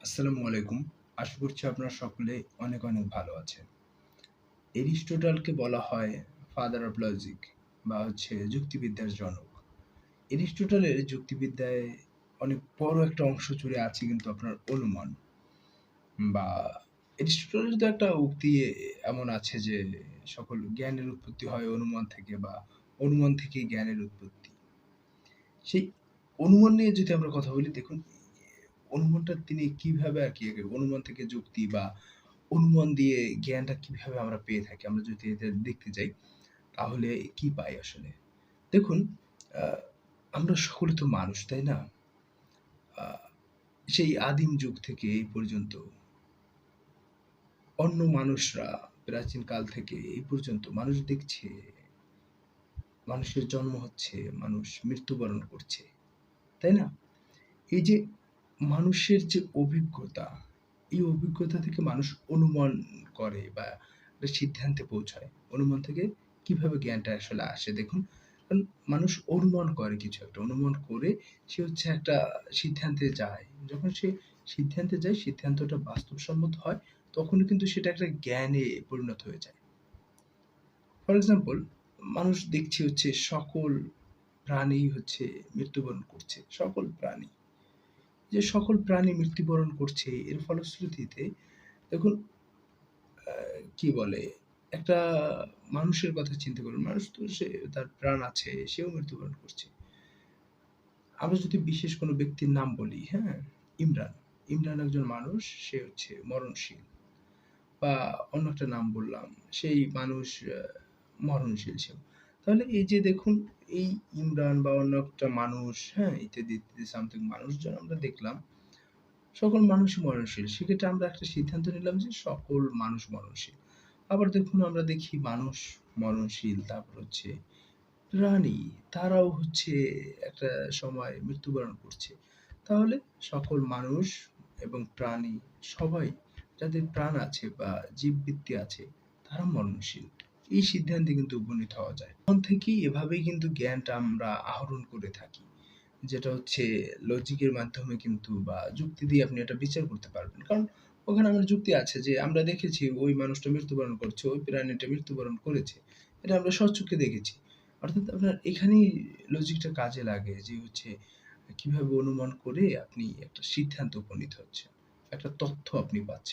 আসসালামু আলাইকুম। আশা করছি আপনারা সকলে অনেক, অনেক ভালো আছেন। এরিস্টটলকে বলা হয় ফাদার অফ লজিক বা যুক্তিবিদ্যার জনক। এরিস্টটলের যুক্তিবিদ্যায় অনেক বড় একটা অংশ জুড়ে আছে কিন্তু আপনার অনুমান বা এরিস্টটলের তো একটা উক্তি এমন আছে যে সকল জ্ঞানের উৎপত্তি হয় অনুমান থেকে বা অনুমান থেকেই জ্ঞানের উৎপত্তি। সেই অনুমান নিয়ে যদি আমরা কথা বলি দেখুন অনুমানটা তিনি কিভাবে আরকি অনুমান থেকে যুক্তি বা অনুমান দিয়ে জ্ঞানটা কিভাবে আমরা পেয়ে থাকি? আমরা যদি এটা দেখতে যাই, তাহলে কি পাই আসলে? দেখুন, আ আমরা সকলে তো মানুষ, তাই না? আ সেই আদিম যুগ থেকে এই পর্যন্ত অন্য মানুষরা প্রাচীন কাল থেকে এই পর্যন্ত মানুষ দেখছে, মানুষের জন্ম হচ্ছে, মানুষ মৃত্যুবরণ করছে, তাই না? এই যে মানুষের যে অভিজ্ঞতা, এই অভিজ্ঞতা থেকে মানুষ অনুমান করে বা একটা সিদ্ধান্তে পৌঁছায়। অনুমান থেকে কিভাবে জ্ঞানটা আসলে আসে দেখুন, কারণ মানুষ অনুমান করে কিছু একটা। অনুমান করে সে একটা সিদ্ধান্তে যায়। যখন সে সিদ্ধান্তে যায়, সিদ্ধান্তটা বাস্তবসম্মত হয়, তখনই কিন্তু সেটা একটা জ্ঞানে পরিণত হয়ে যায়। ফর এক্সাম্পল মানুষ দেখছে সকল প্রাণী মৃত্যুবরণ করছে। সকল প্রাণী। যে সকল প্রাণী মৃত্যুবরণ করছে এর ফলশ্রুতিতে দেখুন আ কি বলে একটা মানুষের কথা চিন্তা করুন। মানুষ তো তার প্রাণ আছে, সেও মৃত্যুবরণ করছে। আমরা যদি বিশেষ কোনো ব্যক্তির নাম বলি, হ্যাঁ? ইমরান। ইমরান একজন মানুষ, সে মরণশীল। বা অন্য একটা নাম বললাম, সেই মানুষ মরণশীল সেও। তাহলে এই যে দেখুন এই ইমরান বা অন্য একটা মানুষ, হ্যাঁ? ইত্যাদি, ইত্যাদি সামথিং মানুষজন আমরা দেখলাম সকল মানুষই মরণশীল। সেক্ষেত্রে আমরা একটা সিদ্ধান্ত নিলাম যে সকল মানুষ মরণশীল। আবার দেখুন আমরা দেখি মানুষ মরণশীল, তারপর প্রাণী তারাও একটা সময় মৃত্যুবরণ করছে। তাহলে সকল মানুষ এবং প্রাণী সবাই যাদের প্রাণ আছে বা জীববৃত্তি আছে তারা মরণশীল। এই সিদ্ধান্তে কিন্তু উপনীত হওয়া যায়। তখন থেকেই এভাবেই কিন্তু জ্ঞানটা আমরা আহরণ করে থাকি। যেটা লজিকের মাধ্যমে কিন্তু বা যুক্তি দিয়ে আপনি এটা বিচার করতে পারবেন। কারণ ওখানে আমার যুক্তি আছে যে আমরা দেখেছি ওই মানুষটা মৃত্যুবরণ করছে, ওই প্রাণীটা মৃত্যুবরণ করেছে। এটা আমরা স্বচক্ষে দেখেছি। অর্থাৎ আপনার এখানেই লজিকটা কাজে লাগে যে কিভাবে অনুমান করে আপনি একটা সিদ্ধান্তে উপনীত হচ্ছেন। একটা তথ্য আপনি পাচ্ছেন।